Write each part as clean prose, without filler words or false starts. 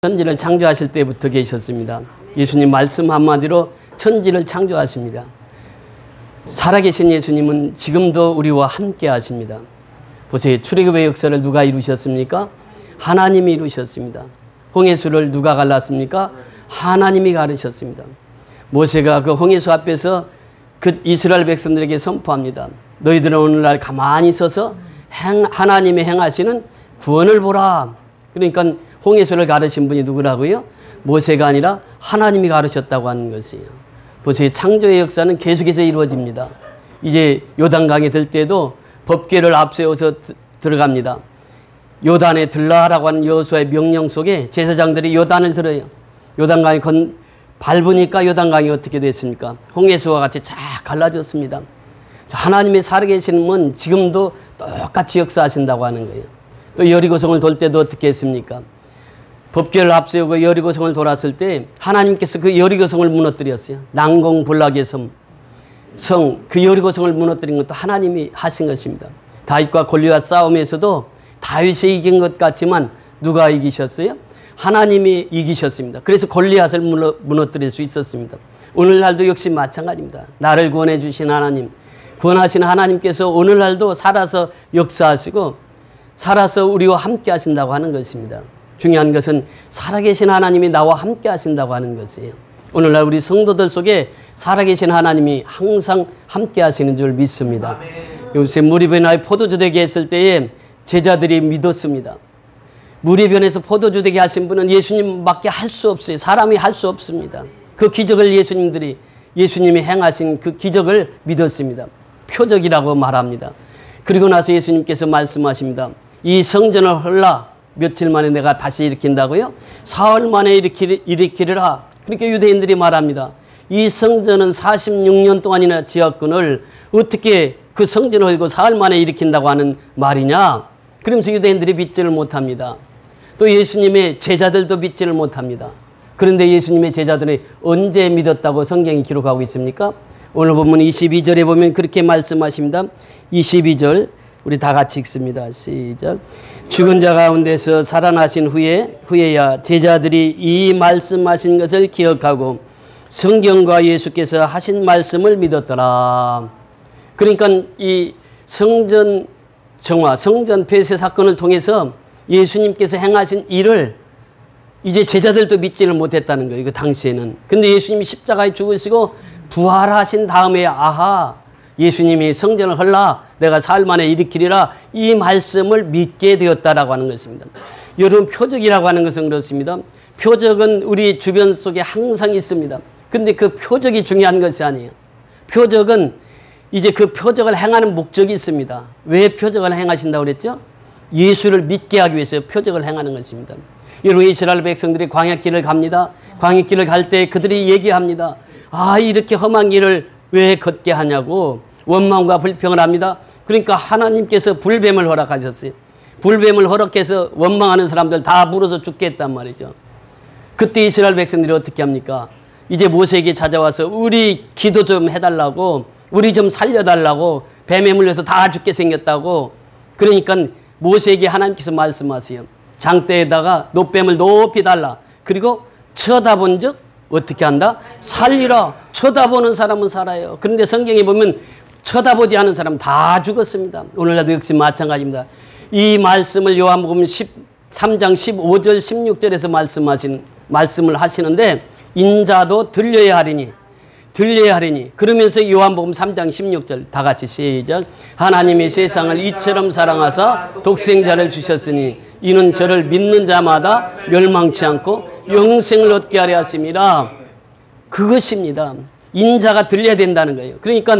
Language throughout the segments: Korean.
천지를 창조하실 때부터 계셨습니다. 예수님 말씀 한마디로 천지를 창조하십니다. 살아계신 예수님은 지금도 우리와 함께 하십니다. 보세요. 출애굽의 역사를 누가 이루셨습니까? 하나님이 이루셨습니다. 홍해수를 누가 갈랐습니까? 하나님이 가르셨습니다. 모세가 그 홍해수 앞에서 그 이스라엘 백성들에게 선포합니다. 너희들은 오늘날 가만히 서서 하나님이 행하시는 구원을 보라. 그러니까 홍해수를 가르신 분이 누구라고요? 모세가 아니라 하나님이 가르셨다고 하는 것이에요. 보세요. 창조의 역사는 계속해서 이루어집니다. 이제 요단강에 들 때도 법궤를 앞세워서 들어갑니다. 요단에 들라라고 하는 여호수아의 명령 속에 제사장들이 요단을 들어요. 요단강이 밟으니까 요단강이 어떻게 됐습니까? 홍해수와 같이 쫙 갈라졌습니다. 하나님의 살아계시는 분 지금도 똑같이 역사하신다고 하는 거예요. 또 여리고성을 돌 때도 어떻게 했습니까? 법궤를 앞세우고 여리고성을 돌았을 때 하나님께서 그 여리고성을 무너뜨렸어요. 난공불락의 성, 그 여리고성을 무너뜨린 것도 하나님이 하신 것입니다. 다윗과 골리앗 싸움에서도 다윗이 이긴 것 같지만 누가 이기셨어요? 하나님이 이기셨습니다. 그래서 골리앗을 무너뜨릴 수 있었습니다. 오늘날도 역시 마찬가지입니다. 나를 구원해 주신 하나님, 구원하신 하나님께서 오늘날도 살아서 역사하시고 살아서 우리와 함께 하신다고 하는 것입니다. 중요한 것은 살아계신 하나님이 나와 함께 하신다고 하는 것이에요. 오늘날 우리 성도들 속에 살아계신 하나님이 항상 함께 하시는 줄 믿습니다. 요새 무리변화의 포도주 되게 했을 때에 제자들이 믿었습니다. 무리변에서 포도주 되게 하신 분은 예수님밖에 할 수 없어요. 사람이 할 수 없습니다. 그 기적을 예수님이 행하신 그 기적을 믿었습니다. 표적이라고 말합니다. 그리고 나서 예수님께서 말씀하십니다. 이 성전을 헐라 며칠 만에 내가 다시 일으킨다고요? 사흘 만에 일으키리라. 그러니까 유대인들이 말합니다. 이 성전은 46년 동안이나 지었건을 어떻게 그 성전을 헐고 사흘 만에 일으킨다고 하는 말이냐? 그러면서 유대인들이 믿지를 못합니다. 또 예수님의 제자들도 믿지를 못합니다. 그런데 예수님의 제자들이 언제 믿었다고 성경이 기록하고 있습니까? 오늘 본문 22절에 보면 그렇게 말씀하십니다. 22절 우리 다 같이 읽습니다. 시작. 죽은 자 가운데서 살아나신 후에야 제자들이 이 말씀하신 것을 기억하고 성경과 예수께서 하신 말씀을 믿었더라. 그러니까 이 성전 정화, 성전 폐쇄 사건을 통해서 예수님께서 행하신 일을 이제 제자들도 믿지를 못했다는 거예요. 그 당시에는. 근데 예수님이 십자가에 죽으시고 부활하신 다음에 아하, 예수님이 성전을 헐라 내가 사흘 만에 일으키리라 이 말씀을 믿게 되었다라고 하는 것입니다. 여러분 표적이라고 하는 것은 그렇습니다. 표적은 우리 주변 속에 항상 있습니다. 근데 그 표적이 중요한 것이 아니에요. 표적은 이제 그 표적을 행하는 목적이 있습니다. 왜 표적을 행하신다고 그랬죠? 예수를 믿게 하기 위해서 표적을 행하는 것입니다. 여러분 이스라엘 백성들이 광야길을 갑니다. 광야길을 갈 때 그들이 얘기합니다. 아 이렇게 험한 길을 왜 걷게 하냐고 원망과 불평을 합니다. 그러니까 하나님께서 불뱀을 허락하셨어요. 불뱀을 허락해서 원망하는 사람들 다 물어서 죽게 했단 말이죠. 그때 이스라엘 백성들이 어떻게 합니까? 이제 모세에게 찾아와서 우리 기도 좀 해달라고 우리 좀 살려달라고 뱀에 물려서 다 죽게 생겼다고. 그러니까 모세에게 하나님께서 말씀하세요. 장대에다가 놋뱀을 높이 달라. 그리고 쳐다본 적 어떻게 한다? 살리라. 쳐다보는 사람은 살아요. 그런데 성경에 보면 쳐다보지 않은 사람 다 죽었습니다. 오늘날도 역시 마찬가지입니다. 이 말씀을 요한복음 13장 15절 16절에서 말씀을 하시는데 인자도 들려야 하리니 그러면서 요한복음 3장 16절 다 같이 시작. 하나님이 세상을 이처럼 사랑하사 독생자를 주셨으니 이는 저를 믿는 자마다 멸망치 않고 영생을 얻게 하려 하심이라. 그것입니다. 인자가 들려야 된다는 거예요. 그러니까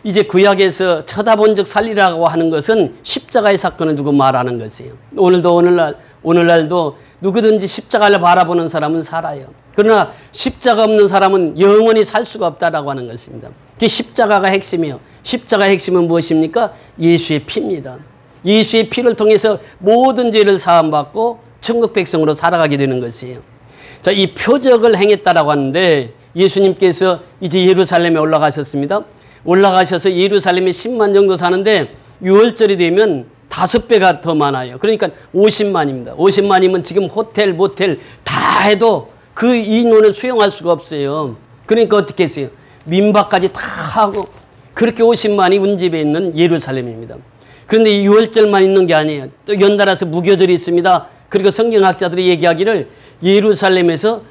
이제 구약에서 쳐다본 적 살리라고 하는 것은 십자가의 사건을 두고 말하는 것이에요. 오늘날도 누구든지 십자가를 바라보는 사람은 살아요. 그러나 십자가 없는 사람은 영원히 살 수가 없다라고 하는 것입니다. 그게 십자가가 핵심이에요. 십자가의 핵심은 무엇입니까? 예수의 피입니다. 예수의 피를 통해서 모든 죄를 사함받고 천국 백성으로 살아가게 되는 것이에요. 자, 이 표적을 행했다라고 하는데 예수님께서 이제 예루살렘에 올라가셨습니다. 올라가셔서 예루살렘에 10만 정도 사는데 6월절이 되면 5배가 더 많아요. 그러니까 50만입니다. 50만이면 지금 호텔, 모텔 다 해도 그 인원을 수용할 수가 없어요. 그러니까 어떻게 했어요? 민박까지 다 하고 그렇게 50만이 운집에 있는 예루살렘입니다. 그런데 이 유월절만 있는 게 아니에요. 또 연달아서 무교절이 있습니다. 그리고 성경학자들이 얘기하기를 예루살렘에서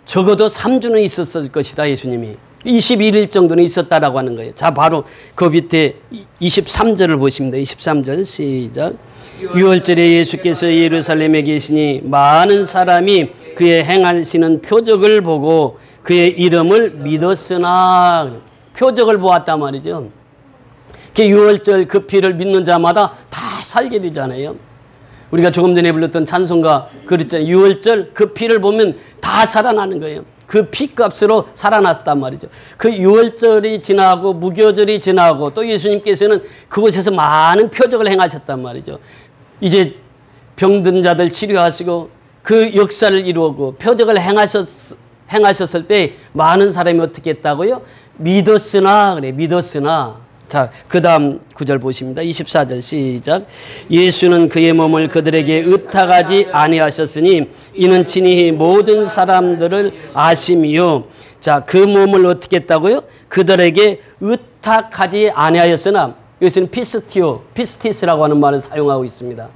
적어도 3주는 있었을 것이다, 예수님이. 21일 정도는 있었다라고 하는 거예요. 자, 바로 그 밑에 23절을 보십니다. 23절 시작. 유월절에 예수께서 예루살렘에 계시니 많은 사람이 그의 행하시는 표적을 보고 그의 이름을 믿었으나, 표적을 보았단 말이죠. 그 유월절 그 피를 믿는 자마다 다 살게 되잖아요. 우리가 조금 전에 불렀던 찬송가 그랬잖아요. 유월절 그 피를 보면 다 살아나는 거예요. 그 피값으로 살아났단 말이죠. 그 유월절이 지나고 무교절이 지나고 또 예수님께서는 그곳에서 많은 표적을 행하셨단 말이죠. 이제 병든 자들 치료하시고 그 역사를 이루고 표적을 행하셨을 때 많은 사람이 어떻게 했다고요? 믿었으나, 그래, 믿었으나. 자, 그 다음 구절 보십니다. 24절 시작. 예수는 그의 몸을 그들에게 의탁하지 아니하셨으니 이는 친히 모든 사람들을 아심이요. 자, 그 몸을 어떻게 했다고요? 그들에게 의탁하지 아니하였으나, 여기서는 피스티스라고 하는 말을 사용하고 있습니다.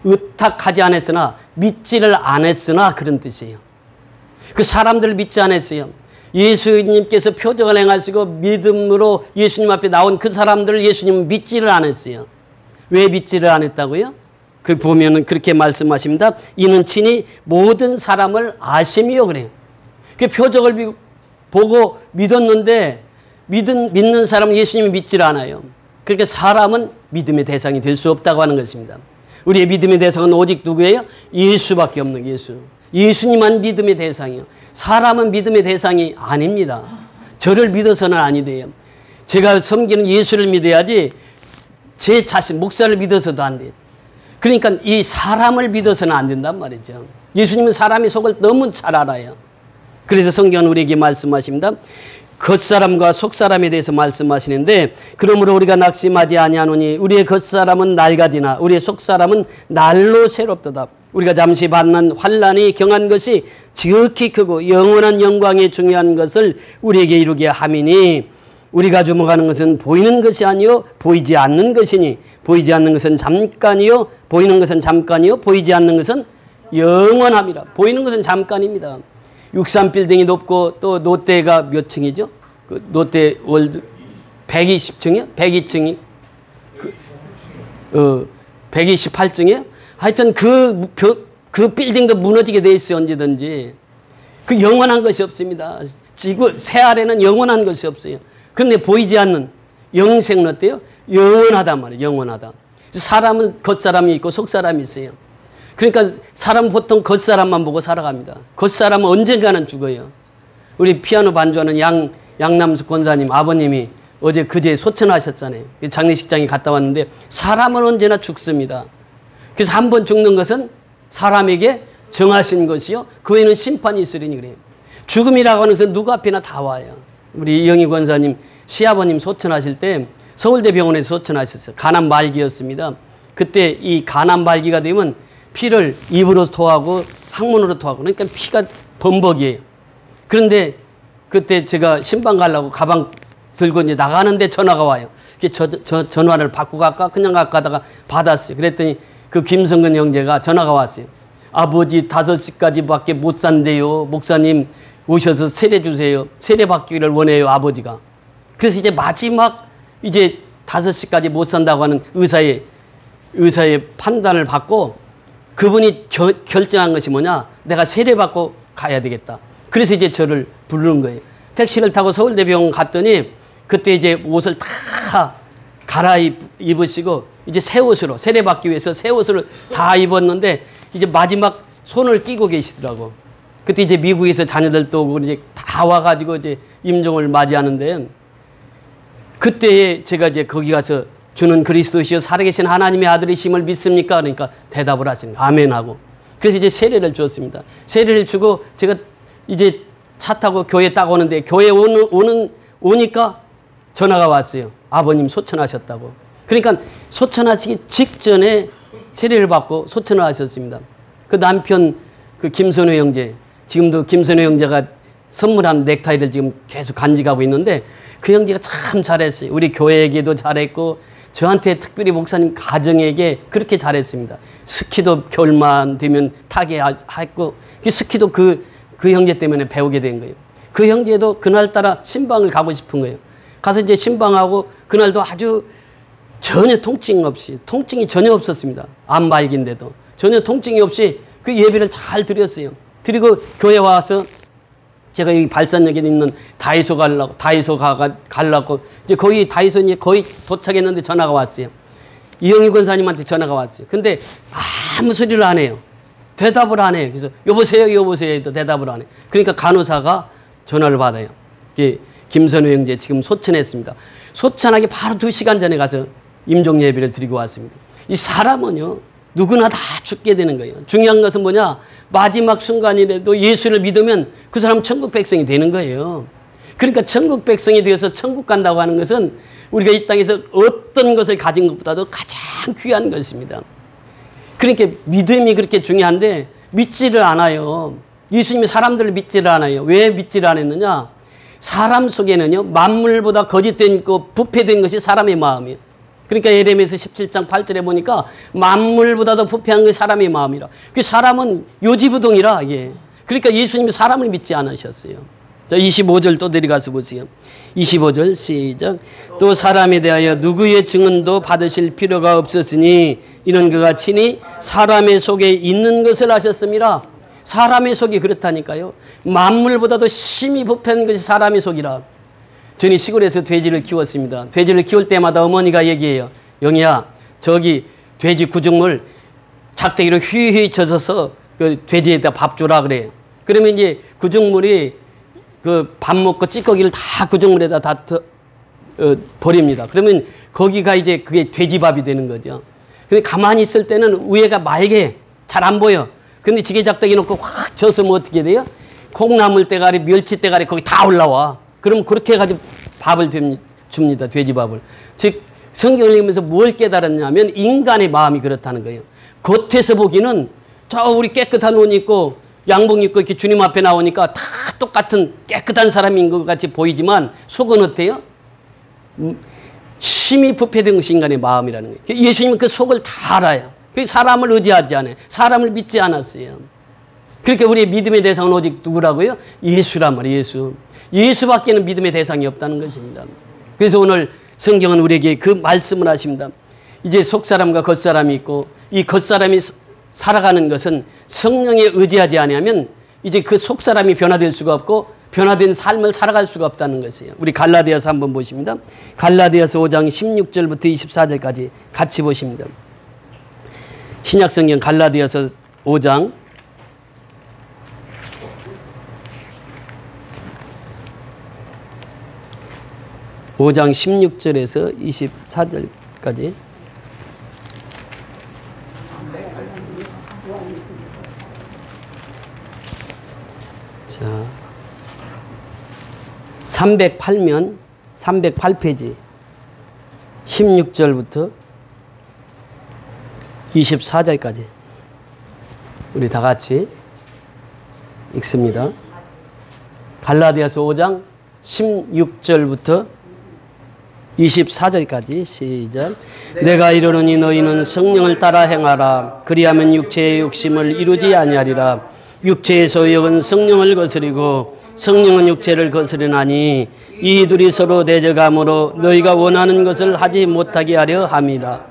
의탁하지 않았으나, 믿지를 않았으나 그런 뜻이에요. 그 사람들을 믿지 않았어요. 예수님께서 표적을 행하시고 믿음으로 예수님 앞에 나온 그 사람들을 예수님은 믿지를 않았어요. 왜 믿지를 않았다고요? 그 보면은 그렇게 말씀하십니다. 이는 친히 모든 사람을 아심이요, 그래요. 그 표적을 보고 믿었는데 믿는 사람은 예수님이 믿지를 않아요. 그러니까 사람은 믿음의 대상이 될 수 없다고 하는 것입니다. 우리의 믿음의 대상은 오직 누구예요? 예수밖에 없는 예수. 예수님만 믿음의 대상이요. 사람은 믿음의 대상이 아닙니다. 저를 믿어서는 아니 돼요. 제가 섬기는 예수를 믿어야지 제 자신, 목사를 믿어서도 안 돼요. 그러니까 이 사람을 믿어서는 안 된단 말이죠. 예수님은 사람의 속을 너무 잘 알아요. 그래서 성경은 우리에게 말씀하십니다. 겉사람과 속사람에 대해서 말씀하시는데, 그러므로 우리가 낙심하지 아니하노니 우리의 겉사람은 낡아지나 우리의 속사람은 날로 새롭도다. 우리가 잠시 받는 환난이 경한 것이 지극히 크고 영원한 영광이 중요한 것을 우리에게 이루게 함이니, 우리가 주목하는 것은 보이는 것이 아니요 보이지 않는 것이니, 보이지 않는 것은 잠깐이요 보이는 것은 잠깐이요 보이지 않는 것은 영원함이라. 보이는 것은 잠깐입니다. 63빌딩이 높고 또 롯데가 몇 층이죠? 그 롯데 월드 120층이요? 102층이 128층이요? 하여튼 그 빌딩도 무너지게 돼 있어요. 언제든지. 그 영원한 것이 없습니다. 지구 새 아래는 영원한 것이 없어요. 그런데 보이지 않는 영생은 어때요? 영원하단 말이에요. 영원하다. 사람은 겉사람이 있고 속사람이 있어요. 그러니까 사람은 보통 겉사람만 보고 살아갑니다. 겉사람은 언젠가는 죽어요. 우리 피아노 반주하는 양남수 권사님 아버님이 어제 그제 소천하셨잖아요. 장례식장에 갔다 왔는데 사람은 언제나 죽습니다. 그래서 한 번 죽는 것은 사람에게 정하신 것이요. 그 외에는 심판이 있으리니 그래요. 죽음이라고 하는 것은 누구 앞이나 다 와요. 우리 이영희 권사님 시아버님 소천하실 때 서울대병원에서 소천하셨어요. 간암 말기였습니다. 그때 이 간암 말기가 되면 피를 입으로 토하고 항문으로 토하고, 그러니까 피가 범벅이에요. 그런데 그때 제가 신방 가려고 가방 들고 이제 나가는데 전화가 와요. 전화를 받고 갈까 그냥 갈까 받았어요. 그랬더니 그 김성근 형제가 전화가 왔어요. 아버지 5시까지밖에 못 산대요. 목사님 오셔서 세례 주세요. 세례 받기를 원해요, 아버지가. 그래서 이제 마지막 이제 5시까지 못 산다고 하는 의사의 판단을 받고, 그분이 결정한 것이 뭐냐? 내가 세례 받고 가야 되겠다. 그래서 이제 저를 부르는 거예요. 택시를 타고 서울대병원 갔더니 그때 이제 옷을 다 갈아입으시고 이제 새 옷으로 세례 받기 위해서 새 옷을 다 입었는데 이제 마지막 손을 끼고 계시더라고. 그때 이제 미국에서 자녀들도 오고 이제 다 와가지고 이제 임종을 맞이하는데, 그때 제가 이제 거기 가서 주는 그리스도시여 살아계신 하나님의 아들이심을 믿습니까? 그러니까 대답을 하시는 거예요. 아멘하고. 그래서 이제 세례를 주었습니다. 세례를 주고 제가 이제 차 타고 교회 딱 오는데 교회 오니까 전화가 왔어요. 아버님 소천하셨다고. 그러니까 소천하시기 직전에 세례를 받고 소천하셨습니다. 그 남편 그 김선호 형제, 지금도 김선호 형제가 선물한 넥타이를 지금 계속 간직하고 있는데 그 형제가 참 잘했어요. 우리 교회에게도 잘했고 저한테 특별히 목사님 가정에게 그렇게 잘했습니다. 스키도 겨울만 되면 타게 했고 그 스키도 그 형제 때문에 배우게 된 거예요. 그 형제도 그날따라 신방을 가고 싶은 거예요. 가서 이제 신방하고 그날도 아주 전혀 통증이 전혀 없었습니다. 암말기인데도 전혀 통증이 없이 그 예배를 잘 드렸어요. 그리고 교회 와서 제가 여기 발산역에 있는 다이소 가려고 이제 거기 다이소 이제 거의 도착했는데 전화가 왔어요. 이영희 권사님한테 전화가 왔어요. 근데 아무 소리를 안 해요. 대답을 안 해요. 그래서 여보세요 해도 대답을 안 해요. 그러니까 간호사가 전화를 받아요. 김선우 형제 지금 소천했습니다. 소천하기 바로 2시간 전에 가서 임종 예배를 드리고 왔습니다. 이 사람은요 누구나 다 죽게 되는 거예요. 중요한 것은 뭐냐? 마지막 순간이라도 예수를 믿으면 그 사람 천국 백성이 되는 거예요. 그러니까 천국 백성이 되어서 천국 간다고 하는 것은 우리가 이 땅에서 어떤 것을 가진 것보다도 가장 귀한 것입니다. 그러니까 믿음이 그렇게 중요한데 믿지를 않아요. 예수님이 사람들을 믿지를 않아요. 왜 믿지를 않았느냐? 사람 속에는요 만물보다 거짓된 거 부패된 것이 사람의 마음이에요. 그러니까 예레미야서 17장 8절에 보니까 만물보다도 부패한 게 사람의 마음이라. 그 사람은 요지부동이라 이게. 그러니까 예수님이 사람을 믿지 않으셨어요. 자, 25절 또 내려가서 보세요. 25절 시작. 또 사람에 대하여 누구의 증언도 받으실 필요가 없었으니 이는 그가 친히 사람의 속에 있는 것을 아셨습니다. 사람의 속이 그렇다니까요. 만물보다도 심히 부패한 것이 사람의 속이라. 저는 시골에서 돼지를 키웠습니다. 돼지를 키울 때마다 어머니가 얘기해요. 영희야, 저기 돼지 구죽물 작대기로 휘휘 젖어서 그 돼지에다 밥 주라 그래요. 그러면 이제 구죽물이 그 밥 먹고 찌꺼기를 다 구죽물에다 다 버립니다. 그러면 거기가 이제 그게 돼지밥이 되는 거죠. 근데 가만히 있을 때는 위에가 맑게 잘 안 보여. 근데 지게 작대기 놓고 확 젖으면 어떻게 돼요? 콩나물 대가리, 멸치 대가리 거기 다 올라와. 그럼 그렇게 해가지고 밥을 줍니다. 돼지밥을. 즉 성경을 읽으면서 뭘 깨달았냐면 인간의 마음이 그렇다는 거예요. 겉에서 보기는 저 우리 깨끗한 옷 입고 양복 입고 이렇게 주님 앞에 나오니까 다 똑같은 깨끗한 사람인 것 같이 보이지만 속은 어때요? 심히 부패된 것이 인간의 마음이라는 거예요. 예수님은 그 속을 다 알아요. 그래서 사람을 의지하지 않아요. 사람을 믿지 않았어요. 그러니까 우리의 믿음의 대상은 오직 누구라고요? 예수란 말이에요. 예수. 예수밖에는 믿음의 대상이 없다는 것입니다. 그래서 오늘 성경은 우리에게 그 말씀을 하십니다. 이제 속사람과 겉사람이 있고 이 겉사람이 살아가는 것은 성령에 의지하지 않으면 이제 그 속사람이 변화될 수가 없고 변화된 삶을 살아갈 수가 없다는 것이에요. 우리 갈라디아서 한번 보십니다. 갈라디아서 5장 16절부터 24절까지 같이 보십니다. 신약성경 갈라디아서 5장 16절에서 24절까지. 자, 308면 308페이지 16절부터 24절까지 우리 다 같이 읽습니다. 갈라디아서 5장 16절부터 24절까지 시작. 내가 이르노니 너희는 성령을 따라 행하라. 그리하면 육체의 욕심을 이루지 아니하리라. 육체의 소욕은 성령을 거스리고 성령은 육체를 거스르나니 이 둘이 서로 대적함으로 너희가 원하는 것을 하지 못하게 하려 함이라.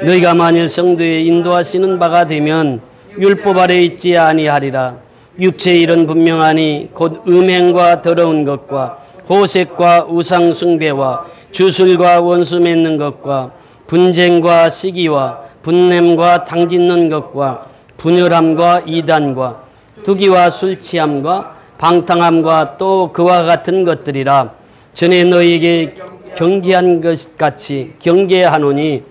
너희가 만일 성도의 인도하시는 바가 되면 율법 아래 있지 아니하리라. 육체의 일은 분명하니 곧 음행과 더러운 것과 호색과 우상 숭배와 주술과 원수 맺는 것과 분쟁과 시기와 분냄과 당짓는 것과 분열함과 이단과 투기와 술 취함과 방탕함과 또 그와 같은 것들이라. 전에 너희에게 경계한 것 같이 경계하노니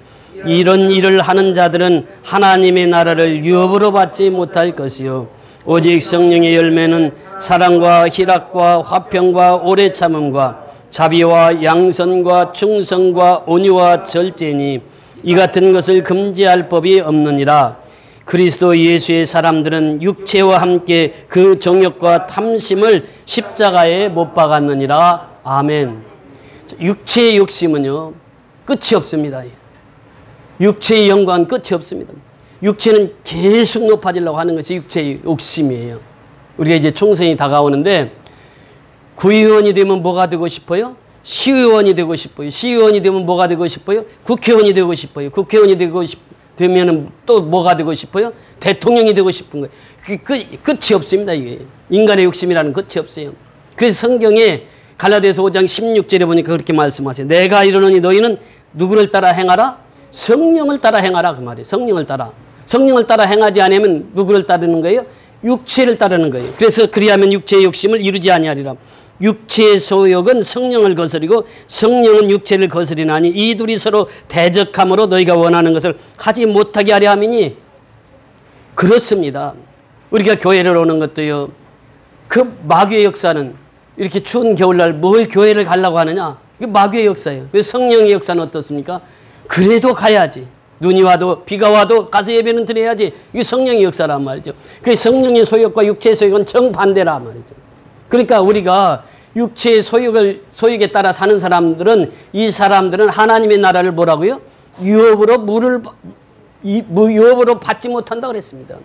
이런 일을 하는 자들은 하나님의 나라를 유업으로 받지 못할 것이요 오직 성령의 열매는 사랑과 희락과 화평과 오래 참음과 자비와 양선과 충성과 온유와 절제니 이 같은 것을 금지할 법이 없느니라. 그리스도 예수의 사람들은 육체와 함께 그 정욕과 탐심을 십자가에 못 박았느니라. 아멘. 육체의 욕심은요 끝이 없습니다. 육체의 영광은 끝이 없습니다. 육체는 계속 높아지려고 하는 것이 육체의 욕심이에요. 우리가 이제 총선이 다가오는데 구의원이 되면 뭐가 되고 싶어요? 시의원이 되고 싶어요. 시의원이 되면 뭐가 되고 싶어요? 국회의원이 되고 싶어요. 국회의원이 되면 또 뭐가 되고 싶어요? 대통령이 되고 싶은 거예요. 끝이 없습니다. 이게 인간의 욕심이라는 끝이 없어요. 그래서 성경에 갈라디아서 5장 16절에 보니까 그렇게 말씀하세요. 내가 이르노니 너희는 누구를 따라 행하라? 성령을 따라 행하라 그 말이에요. 성령을 따라. 성령을 따라 행하지 않으면 누구를 따르는 거예요? 육체를 따르는 거예요. 그래서 그리하면 육체의 욕심을 이루지 아니하리라. 육체의 소욕은 성령을 거스리고 성령은 육체를 거스리나니 이 둘이 서로 대적함으로 너희가 원하는 것을 하지 못하게 하려 함이니. 그렇습니다. 우리가 교회를 오는 것도요. 그 마귀의 역사는 이렇게 추운 겨울날 뭘 교회를 가려고 하느냐. 이게 마귀의 역사예요. 그래서 성령의 역사는 어떻습니까? 그래도 가야지. 눈이 와도 비가 와도 가서 예배는 드려야지. 이게 성령의 역사란 말이죠. 그 성령의 소욕과 육체의 소욕은 정반대라 말이죠. 그러니까 우리가 육체의 소욕에 따라 사는 사람들은 이 사람들은 하나님의 나라를 뭐라고요? 유업으로 유업으로 받지 못한다 그랬습니다.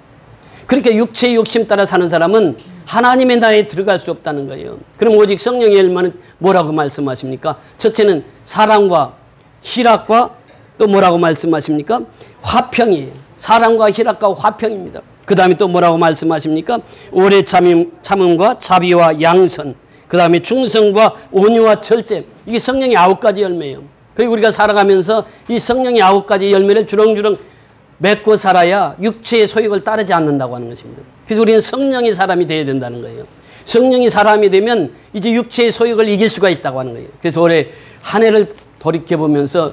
그러니까 육체의 욕심 따라 사는 사람은 하나님의 나라에 들어갈 수 없다는 거예요. 그럼 오직 성령의 열매는 뭐라고 말씀하십니까? 첫째는 사랑과 희락과 또 뭐라고 말씀하십니까? 화평이에요. 사랑과 희락과 화평입니다. 그 다음에 또 뭐라고 말씀하십니까? 오래 참음과 자비와 양선, 그 다음에 충성과 온유와 절제. 이게 성령의 9가지 열매예요. 그리고 우리가 살아가면서 이 성령의 9가지 열매를 주렁주렁 맺고 살아야 육체의 소욕을 따르지 않는다고 하는 것입니다. 그래서 우리는 성령의 사람이 되어야 된다는 거예요. 성령의 사람이 되면 이제 육체의 소욕을 이길 수가 있다고 하는 거예요. 그래서 올해 한 해를 돌이켜보면서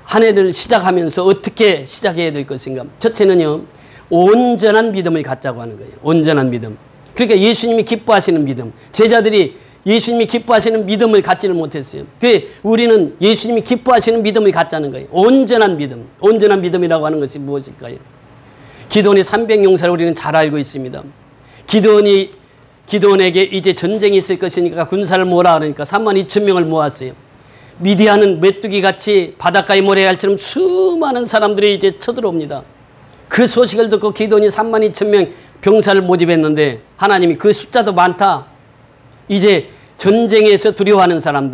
한 해를 시작하면서 어떻게 시작해야 될 것인가. 첫째는요. 온전한 믿음을 갖자고 하는 거예요. 온전한 믿음. 그러니까 예수님이 기뻐하시는 믿음. 제자들이 예수님이 기뻐하시는 믿음을 갖지는 못했어요. 그래서 우리는 예수님이 기뻐하시는 믿음을 갖자는 거예요. 온전한 믿음. 온전한 믿음이라고 하는 것이 무엇일까요? 기드온의 300용사를 우리는 잘 알고 있습니다. 기드온에게 이제 전쟁이 있을 것이니까 군사를 모으라 그러니까 32,000명을 모았어요. 미디안은 메뚜기같이 바닷가의 모래알처럼 수많은 사람들이 이제 쳐들어옵니다. 그 소식을 듣고 기드온이 32,000명 병사를 모집했는데 하나님이 그 숫자도 많다. 이제 전쟁에서 두려워하는 사람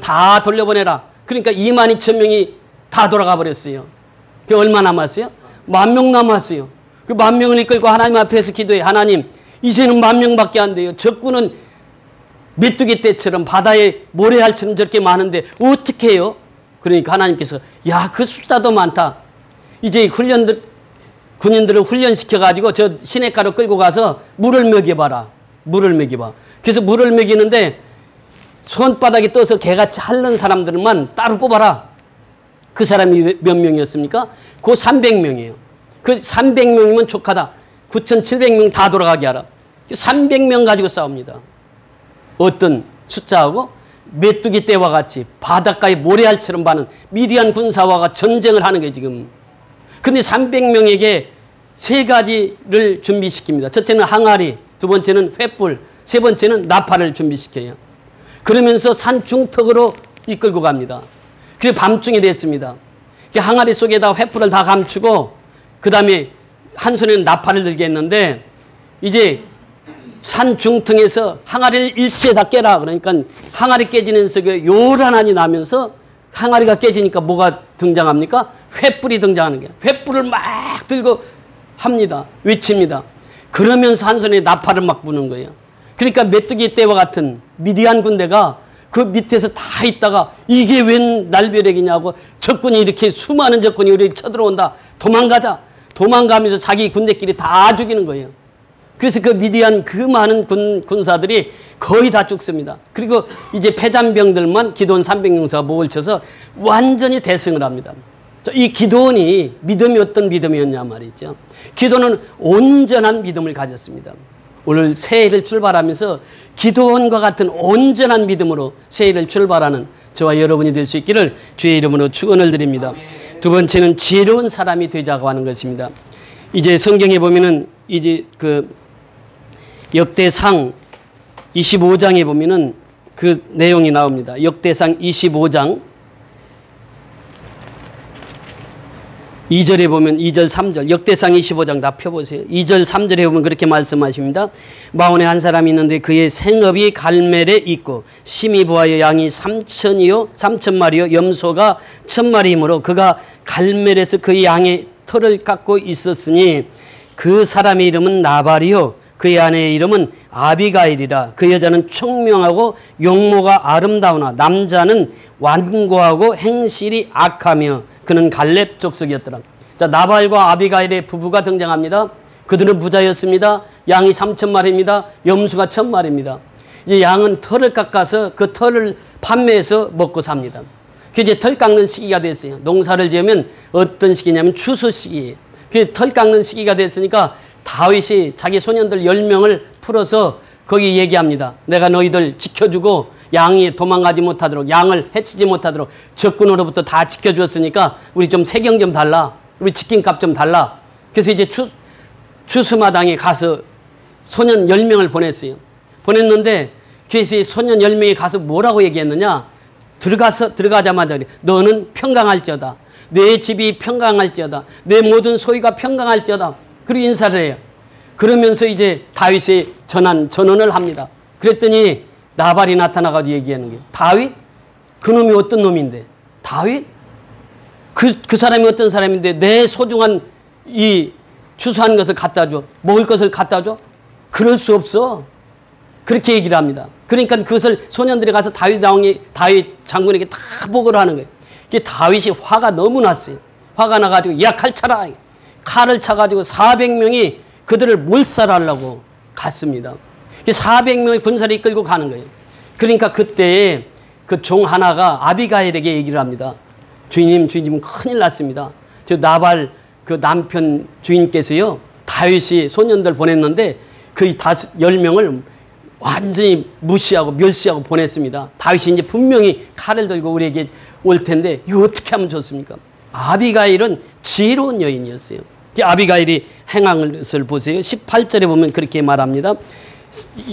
다 돌려보내라. 그러니까 22,000명이 다 돌아가 버렸어요. 그 얼마 남았어요? 10,000명 남았어요. 그 10,000명을 이끌고 하나님 앞에서 기도해. 하나님, 이제는 10,000명밖에 안 돼요. 적군은 메뚜기 떼처럼 바다에 모래알처럼 저렇게 많은데 어떻게 해요? 그러니까 하나님께서 야, 그 숫자도 많다. 이제 군인들을 훈련시켜가지고 저 시냇가로 끌고 가서 물을 먹여봐라. 물을 먹여봐. 그래서 물을 먹이는데 손바닥에 떠서 개같이 핥는 사람들만 따로 뽑아라. 그 사람이 몇 명이었습니까? 그 300명이에요. 그 300명이면 족하다. 9,700명 다 돌아가게 하라. 300명 가지고 싸웁니다. 어떤 숫자하고 메뚜기 떼와 같이 바닷가에 모래알처럼 많은 미디안 군사와가 전쟁을 하는 게 지금. 근데 300명에게 3가지를 준비시킵니다. 첫째는 항아리, 두 번째는 횃불, 세 번째는 나팔을 준비시켜요. 그러면서 산 중턱으로 이끌고 갑니다. 그게 밤중이 됐습니다. 항아리 속에다 횃불을 다 감추고 그 다음에 한 손에는 나팔을 들게 했는데 이제 산 중턱에서 항아리를 일시에 다 깨라. 그러니까 항아리 깨지는 속에 요란하니 나면서 항아리가 깨지니까 뭐가 등장합니까? 횃불이 등장하는 거예요. 횃불을 막 들고 합니다. 외칩니다. 그러면서 한 손에 나팔을 막 부는 거예요. 그러니까 메뚜기 떼와 같은 미디안 군대가 그 밑에서 다 있다가 이게 웬 날벼락이냐고 적군이 이렇게 수많은 적군이 우리를 쳐들어온다. 도망가자. 도망가면서 자기 군대끼리 다 죽이는 거예요. 그래서 그 미디안 그 많은 군사들이 거의 다 죽습니다. 그리고 이제 패잔병들만 기드온 300용사가 목을 쳐서 완전히 대승을 합니다. 이 기드온이 믿음이 어떤 믿음이었냐 말이죠. 기드온은 온전한 믿음을 가졌습니다. 오늘 새해를 출발하면서 기도원과 같은 온전한 믿음으로 새해를 출발하는 저와 여러분이 될 수 있기를 주의 이름으로 축원을 드립니다. 두 번째는 지혜로운 사람이 되자고 하는 것입니다. 이제 성경에 보면은 이제 그 역대상 25장에 보면은 그 내용이 나옵니다. 역대상 25장 2절에 보면 2절 3절 역대상 25장 다 펴보세요. 2절 3절에 보면 그렇게 말씀하십니다. 마온에 한 사람이 있는데 그의 생업이 갈멜에 있고 심히 부하여 양이 3,000마리요 염소가 1,000마리이므로 그가 갈멜에서 그 양의 털을 깎고 있었으니 그 사람의 이름은 나발이요 그의 아내의 이름은 아비가일이라. 그 여자는 총명하고 용모가 아름다우나 남자는 완고하고 행실이 악하며 그는 갈렙 족속이었더라. 자, 나발과 아비가일의 부부가 등장합니다. 그들은 부자였습니다. 양이 3,000마리입니다. 염소가 1,000마리입니다. 이제 양은 털을 깎아서 그 털을 판매해서 먹고 삽니다. 그 이제 털 깎는 시기가 됐어요. 농사를 지으면 어떤 시기냐면 추수 시기예요. 그 털 깎는 시기가 됐으니까 다윗이 자기 소년들 10명을 풀어서 거기 얘기합니다. 내가 너희들 지켜주고 양이 도망가지 못하도록 양을 해치지 못하도록 적군으로부터 다 지켜주었으니까 우리 좀 세경 좀 달라. 우리 치킨값 좀 달라. 그래서 이제 추수마당에 가서 소년 10명을 보냈어요. 보냈는데 그래서 소년 10명이 가서 뭐라고 얘기했느냐. 들어가자마자 너는 평강할지어다. 내 집이 평강할지어다. 내 모든 소유가 평강할지어다. 그리고 인사를 해요. 그러면서 이제 다윗에 전언을 합니다. 그랬더니 나발이 나타나가지고 얘기하는 게 다윗? 그 놈이 어떤 놈인데? 다윗? 그 사람이 어떤 사람인데 내 소중한 이 추수한 것을 갖다 줘. 먹을 것을 갖다 줘? 그럴 수 없어. 그렇게 얘기를 합니다. 그러니까 그것을 소년들이 가서 다윗 장군에게 다 보고를 하는 거예요. 다윗이 화가 너무 났어요. 화가 나가지고 야 칼 차라. 칼을 차가지고 400명이 그들을 몰살하려고 갔습니다. 400명의 군사를 이끌고 가는 거예요. 그러니까 그때 그 종 하나가 아비가일에게 얘기를 합니다. 주인님은 큰일 났습니다. 저 나발 그 남편 주인께서요 다윗이 소년들 보냈는데 그 10명을 완전히 무시하고 멸시하고 보냈습니다. 다윗이 이제 분명히 칼을 들고 우리에게 올 텐데 이거 어떻게 하면 좋습니까? 아비가일은 지혜로운 여인이었어요. 아비가일이 행한 것을 보세요. 18절에 보면 그렇게 말합니다.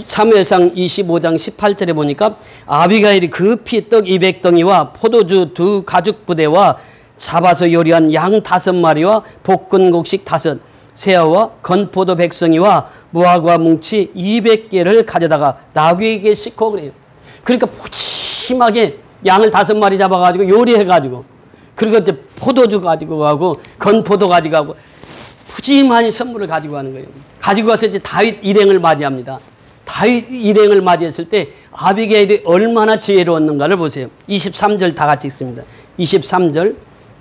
사무엘상 25장 18절에 보니까 아비가일이 급히 떡 200덩이와 포도주 2 가죽 부대와 잡아서 요리한 양 5마리와 볶은 곡식 5 새아와 건포도 백성이와 무화과 뭉치 200개를 가져다가 나귀에게 싣고 그래요. 그러니까 푸짐하게 양을 5마리 잡아가지고 요리해가지고 그리고 이제 포도주 가지고 가고 건포도 가지고 가고 푸짐한 선물을 가지고 가는 거예요. 가지고 가서 이제 다윗 일행을 맞이합니다. 다윗 일행을 맞이했을 때 아비게일이 얼마나 지혜로웠는가를 보세요. 23절 다 같이 읽습니다. 23절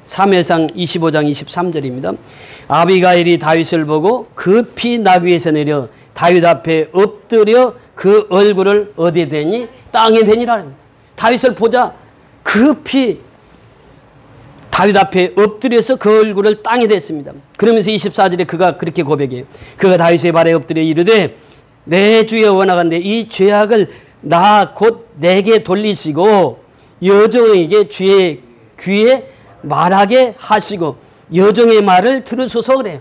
사무엘상 25장 23절입니다. 아비가일이 다윗을 보고 급히 나귀에서 내려 다윗 앞에 엎드려 그 얼굴을 어디에 대니? 땅에 대니라. 다윗을 보자 급히 다윗 앞에 엎드려서 그 얼굴을 땅에 댔습니다. 그러면서 24절에 그가 그렇게 고백해요. 그가 다윗의 발에 엎드려 이르되 내 주여 원하건대 이 죄악을 나 곧 내게 돌리시고 여종에게 주의 귀에 말하게 하시고 여종의 말을 들으소서 그래요.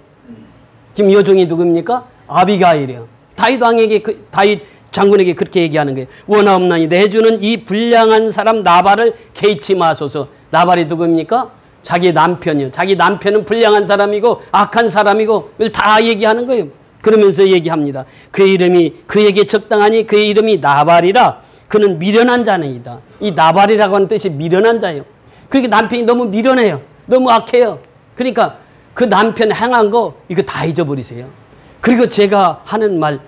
지금 여종이 누굽니까? 아비가일이에요. 다윗 왕에게 다윗 장군에게 그렇게 얘기하는 거예요. 원하옵나니 내 주는 이 불량한 사람 나발을 개의치 마소서. 나발이 누굽니까? 자기 남편이요. 자기 남편은 불량한 사람이고 악한 사람이고 다 얘기하는 거예요. 그러면서 얘기합니다. 그의 이름이 그에게 적당하니 그의 이름이 나발이라. 그는 미련한 자니이다. 이 나발이라고 하는 뜻이 미련한 자예요. 그러니까 남편이 너무 미련해요. 너무 악해요. 그러니까 그 남편 행한 거 이거 다 잊어버리세요. 그리고 제가 하는 말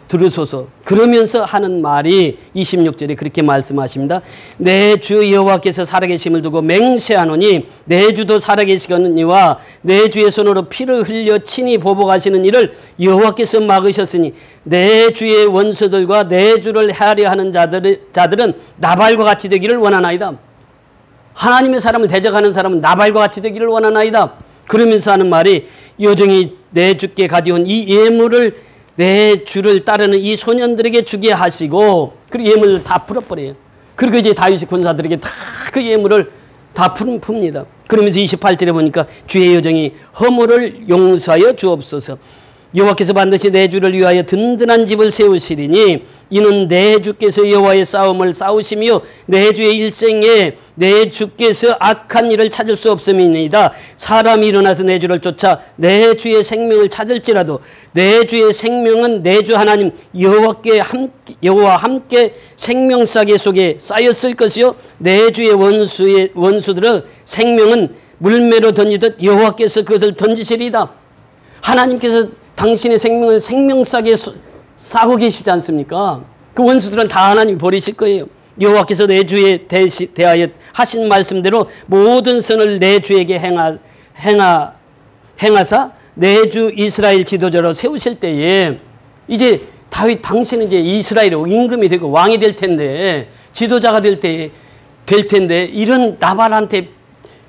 들으소서. 그러면서 하는 말이 26절에 그렇게 말씀하십니다. 내 주 여호와께서 살아계심을 두고 맹세하노니 내 주도 살아계시거니와 내 주의 손으로 피를 흘려 친히 보복하시는 일을 여호와께서 막으셨으니 내 주의 원수들과 내 주를 헤아려 하는 자들은 나발과 같이 되기를 원하나이다. 하나님의 사람을 대적하는 사람은 나발과 같이 되기를 원하나이다. 그러면서 하는 말이 여종이 내 주께 가져온 이 예물을 내 주를 따르는 이 소년들에게 주게 하시고 그리고 예물을 다 풀어버려요. 그리고 이제 다윗의 군사들에게 다 그 예물을 다 풉니다. 그러면서 28절에 보니까 주의 여정이 허물을 용서하여 주옵소서. 여호와께서 반드시 내 주를 위하여 든든한 집을 세우시리니 이는 내 주께서 여호와의 싸움을 싸우시며 내 주의 일생에 내 주께서 악한 일을 찾을 수 없음이니이다. 사람이 일어나서 내 주를 쫓아 내 주의 생명을 찾을지라도 내 주의 생명은 내 주 하나님 여호와와 함께 생명싸개 속에 쌓였을 것이요 내 주의 원수들의 생명은 물매로 던지듯 여호와께서 그것을 던지시리이다. 하나님께서 당신의 생명을 생명싸게 싸고 계시지 않습니까? 그 원수들은 다 하나님 버리실 거예요. 여호와께서 내 주에 대하여 하신 말씀대로 모든 선을 내 주에게 행하사 내 주 이스라엘 지도자로 세우실 때에 이제 다윗 당신은 이제 이스라엘의 임금이 되고 왕이 될 텐데 지도자가 될 텐데 이런 나발한테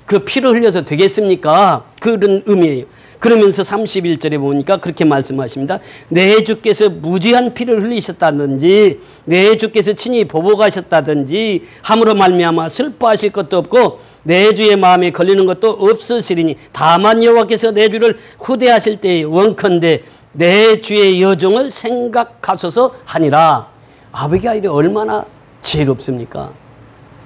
그 피를 흘려서 되겠습니까? 그런 의미예요. 그러면서 31절에 보니까 그렇게 말씀하십니다. 내 주께서 무지한 피를 흘리셨다든지 내 주께서 친히 보복하셨다든지 함으로 말미암아 슬퍼하실 것도 없고 내 주의 마음에 걸리는 것도 없으시리니 다만 여호와께서 내 주를 후대하실 때에 원컨대 내 주의 여종을 생각하소서 하니라. 아비가일이 얼마나 지혜롭습니까?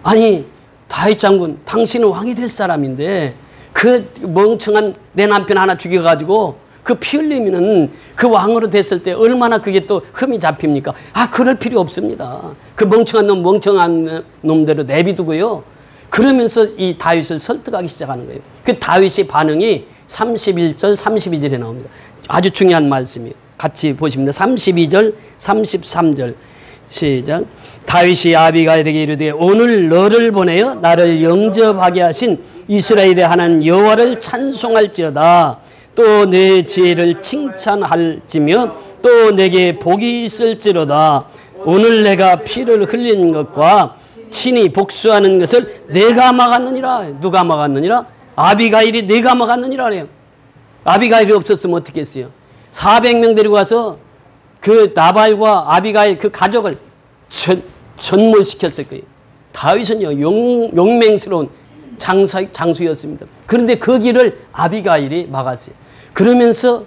아니 다윗 장군 당신은 왕이 될 사람인데 그 멍청한 내 남편 하나 죽여가지고 그 피 흘리면은 그 왕으로 됐을 때 얼마나 그게 또 흠이 잡힙니까? 그럴 필요 없습니다. 그 멍청한 놈대로 내비두고요. 그러면서 이 다윗을 설득하기 시작하는 거예요. 그 다윗의 반응이 31절, 32절에 나옵니다. 아주 중요한 말씀이에요. 같이 보십니다. 32절, 33절. 시작. 다윗이 아비가일에게 이르되 오늘 너를 보내어 나를 영접하게 하신 이스라엘의 하나님 여호와를 찬송할지어다. 또 내 지혜를 칭찬할지며 또 내게 복이 있을지로다. 오늘 내가 피를 흘린 것과 친히 복수하는 것을 내가 막았느니라. 누가 막았느니라? 아비가일이 내가 막았느니라 그래요. 아비가일이 없었으면 어떻게 했어요? 400명 데리고 가서 그 나발과 아비가일 그 가족을 전몰시켰을 거예요. 다윗은요 용맹스러운 장수였습니다. 그런데 그 길을 아비가일이 막았어요. 그러면서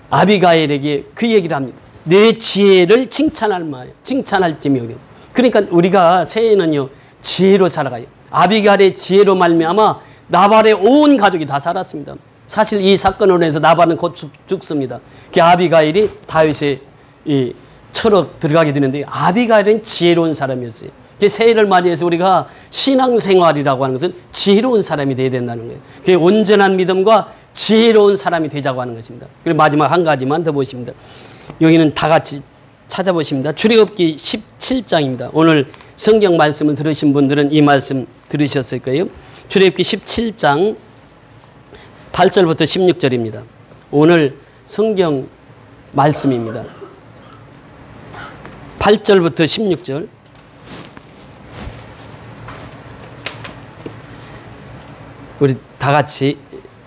아비가일에게 그 얘기를 합니다. 내 지혜를 칭찬할지며. 그러니까 우리가 새해는요 지혜로 살아가요. 아비가일의 지혜로 말미암아 나발의 온 가족이 다 살았습니다. 사실 이 사건으로 해서 나발은 곧 죽습니다. 그 아비가일이 다윗의 이 처로 들어가게 되는데 아비가일은 지혜로운 사람이었어요. 새해를 맞이해서 우리가 신앙생활이라고 하는 것은 지혜로운 사람이 되어야 된다는 거예요. 그게 온전한 믿음과 지혜로운 사람이 되자고 하는 것입니다. 그리고 마지막 한 가지만 더 보십니다. 여기는 다 같이 찾아보십니다. 출애굽기 17장입니다. 오늘 성경 말씀을 들으신 분들은 이 말씀 들으셨을 거예요. 출애굽기 17장 8절부터 16절입니다. 오늘 성경 말씀입니다. 8절부터 16절. 우리 다 같이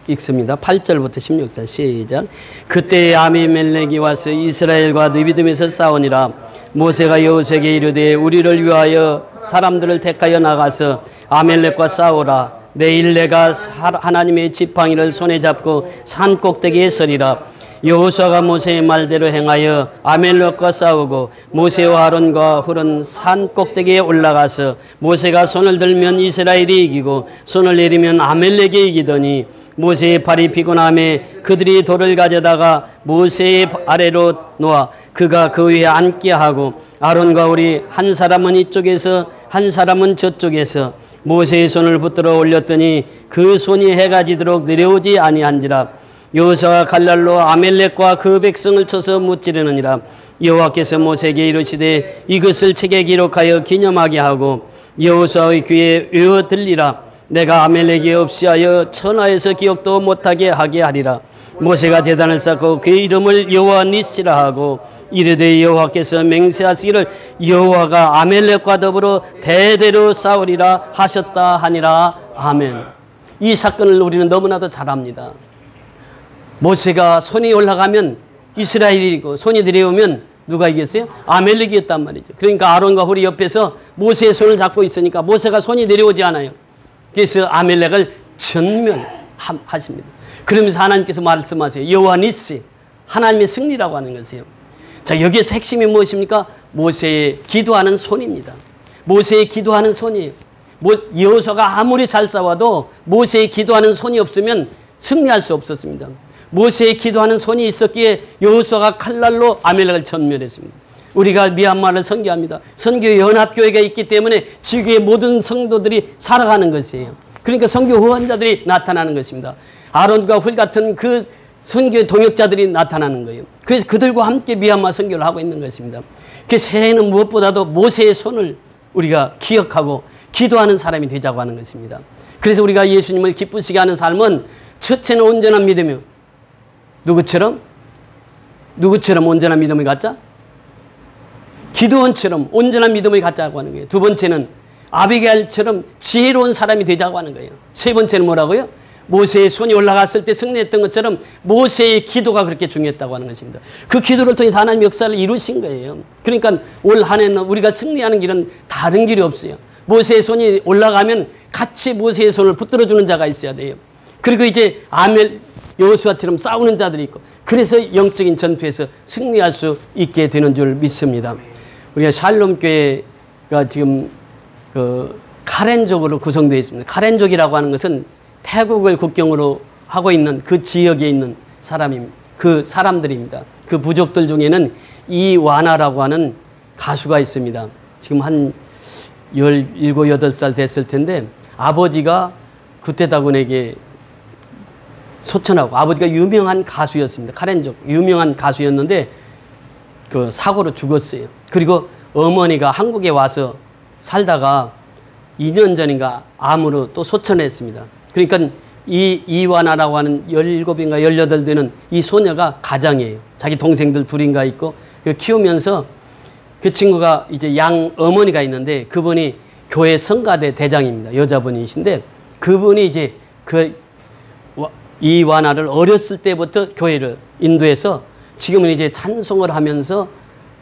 읽습니다. 8절부터 16절 시작. 그때 아비멜렉이 와서 이스라엘과 느비딤에서 싸우니라. 모세가 여호수아에게 이르되 우리를 위하여 사람들을 택하여 나가서 아멜렉과 싸우라. 내일 내가 하나님의 지팡이를 손에 잡고 산 꼭대기에 서리라. 여호수아가 모세의 말대로 행하여 아멜렉과 싸우고 모세와 아론과 훌은 산 꼭대기에 올라가서 모세가 손을 들면 이스라엘이 이기고 손을 내리면 아멜렉이 이기더니 모세의 팔이 피곤함에 그들이 돌을 가져다가 모세의 아래로 놓아 그가 그 위에 앉게 하고 아론과 훌이 한 사람은 이쪽에서 한 사람은 저쪽에서 모세의 손을 붙들어 올렸더니 그 손이 해가 지도록 내려오지 아니한지라. 여호수아가 칼날로 아멜렉과 그 백성을 쳐서 무찌르느니라. 여호와께서 모세에게 이르시되 이것을 책에 기록하여 기념하게 하고 여호수아의 귀에 외워 들리라. 내가 아멜렉이 없이하여 천하에서 기억도 못하게 하게 하리라. 모세가 제단을 쌓고 그 이름을 여호와 니시라 하고 이르되 여호와께서 맹세하시기를 여호와가 아멜렉과 더불어 대대로 싸우리라 하셨다 하니라. 아멘. 이 사건을 우리는 너무나도 잘 압니다. 모세가 손이 올라가면 이스라엘이고 손이 내려오면 누가 이겼어요? 아멜렉이었단 말이죠. 그러니까 아론과 홀이 옆에서 모세의 손을 잡고 있으니까 모세가 손이 내려오지 않아요. 그래서 아멜렉을 전면하십니다. 그러면서 하나님께서 말씀하세요. 여호와 니시, 하나님의 승리라고 하는 것이에요. 자, 여기에서 핵심이 무엇입니까? 모세의 기도하는 손입니다. 모세의 기도하는 손이에요. 여호수아가 아무리 잘 싸워도 모세의 기도하는 손이 없으면 승리할 수 없었습니다. 모세의 기도하는 손이 있었기에 여호수아가 칼날로 아멜렉을 전멸했습니다. 우리가 미얀마를 선교합니다. 선교 연합교회가 있기 때문에 지구의 모든 성도들이 살아가는 것이에요. 그러니까 선교 후원자들이 나타나는 것입니다. 아론과 훌 같은 그 선교의 동역자들이 나타나는 거예요. 그래서 그들과 함께 미얀마 선교를 하고 있는 것입니다. 그 새해는 무엇보다도 모세의 손을 우리가 기억하고 기도하는 사람이 되자고 하는 것입니다. 그래서 우리가 예수님을 기쁘시게 하는 삶은 첫째는 온전한 믿음이요. 누구처럼 온전한 믿음을 갖자? 기도원처럼 온전한 믿음을 갖자고 하는 거예요. 두 번째는 아비게일처럼 지혜로운 사람이 되자고 하는 거예요. 세 번째는 뭐라고요? 모세의 손이 올라갔을 때 승리했던 것처럼 모세의 기도가 그렇게 중요했다고 하는 것입니다. 그 기도를 통해서 하나님 역사를 이루신 거예요. 그러니까 올 한 해는 우리가 승리하는 길은 다른 길이 없어요. 모세의 손이 올라가면 같이 모세의 손을 붙들어주는 자가 있어야 돼요. 그리고 이제 여호수아처럼 싸우는 자들이 있고, 그래서 영적인 전투에서 승리할 수 있게 되는 줄 믿습니다. 우리가 샬롬 교회가 지금 그 카렌족으로 구성되어 있습니다. 카렌족이라고 하는 것은 태국을 국경으로 하고 있는 그 지역에 있는 그 사람들입니다. 그 부족들 중에는 이와나라고 하는 가수가 있습니다. 지금 한 17, 18살 됐을 텐데 아버지가 구테타군에게 소천하고, 아버지가 유명한 가수였습니다. 카렌족 유명한 가수였는데 그 사고로 죽었어요. 그리고 어머니가 한국에 와서 살다가 2년 전인가 암으로 또 소천했습니다. 그러니까 이와나라고 하는 17인가 18 되는 이 소녀가 가장이에요. 자기 동생들 둘인가 있고, 키우면서 그 친구가 이제 양 어머니가 있는데 그분이 교회 성가대 대장입니다. 여자분이신데 그분이 이제 이와나를 어렸을 때부터 교회를 인도해서 지금은 이제 찬송을 하면서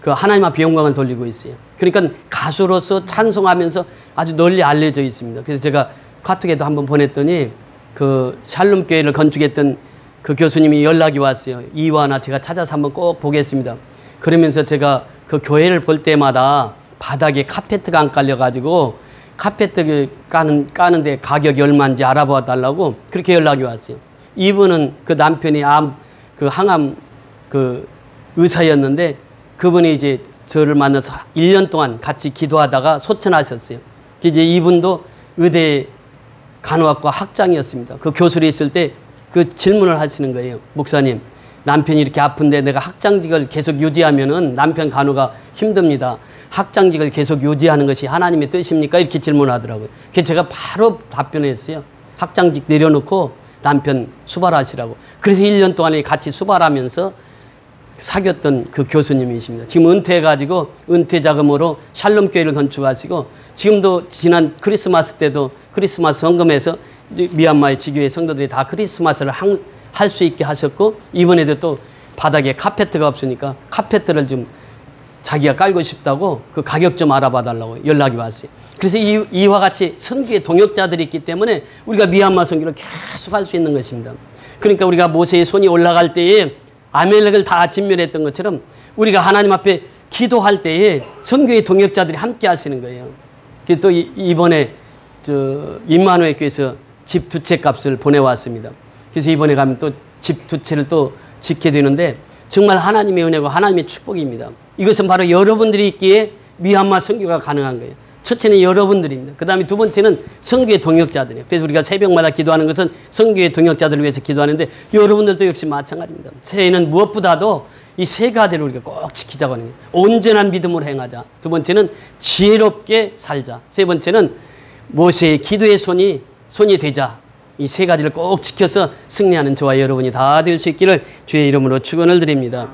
그 하나님 앞에 영광을 돌리고 있어요. 그러니까 가수로서 찬송하면서 아주 널리 알려져 있습니다. 그래서 제가 카톡에도 한번 보냈더니 그 샬롬 교회를 건축했던 그 교수님이 연락이 왔어요. 이와나 제가 찾아서 한번 꼭 보겠습니다. 그러면서 제가 그 교회를 볼 때마다 바닥에 카페트가 안 깔려가지고 카페트 까는데 가격이 얼마인지 알아봐 달라고 그렇게 연락이 왔어요. 이분은 그 남편이 항암 의사였는데 그분이 이제 저를 만나서 1년 동안 같이 기도하다가 소천하셨어요. 이제 이분도 의대 간호학과 학장이었습니다. 그 교수로 있을 때 그 질문을 하시는 거예요. 목사님, 남편이 이렇게 아픈데 내가 학장직을 계속 유지하면은 남편 간호가 힘듭니다. 학장직을 계속 유지하는 것이 하나님의 뜻입니까? 이렇게 질문하더라고요. 그래서 제가 바로 답변했어요. 학장직 내려놓고 남편 수발하시라고. 그래서 1년 동안에 같이 수발하면서 사귀었던 그 교수님이십니다. 지금 은퇴해가지고 은퇴 자금으로 샬롬 교회를 건축하시고, 지금도 지난 크리스마스 때도 크리스마스 헌금해서 미얀마의 지교회 성도들이 다 크리스마스를 할 수 있게 하셨고, 이번에도 또 바닥에 카페트가 없으니까 카페트를 좀 자기가 깔고 싶다고 그 가격 좀 알아봐 달라고 연락이 왔어요. 그래서 이와 같이 선교의 동역자들이 있기 때문에 우리가 미얀마 선교를 계속 할 수 있는 것입니다. 그러니까 우리가 모세의 손이 올라갈 때에 아멜렉을 다 진멸했던 것처럼 우리가 하나님 앞에 기도할 때에 선교의 동역자들이 함께 하시는 거예요. 또 이번에 임마누엘 교회에서 집 2채 값을 보내왔습니다. 그래서 이번에 가면 또 집 2채를 또 짓게 되는데 정말 하나님의 은혜고 하나님의 축복입니다. 이것은 바로 여러분들이 있기에 미얀마 선교가 가능한 거예요. 첫째는 여러분들입니다. 그 다음에 두 번째는 선교의 동역자들이에요. 그래서 우리가 새벽마다 기도하는 것은 선교의 동역자들을 위해서 기도하는데 여러분들도 역시 마찬가지입니다. 새해는 무엇보다도 이 세 가지를 우리가 꼭 지키자고 하는 거예요. 온전한 믿음으로 행하자. 두 번째는 지혜롭게 살자. 세 번째는 모세의 기도의 손이 되자. 이 세 가지를 꼭 지켜서 승리하는 저와 여러분이 다 될 수 있기를 주의 이름으로 축원을 드립니다.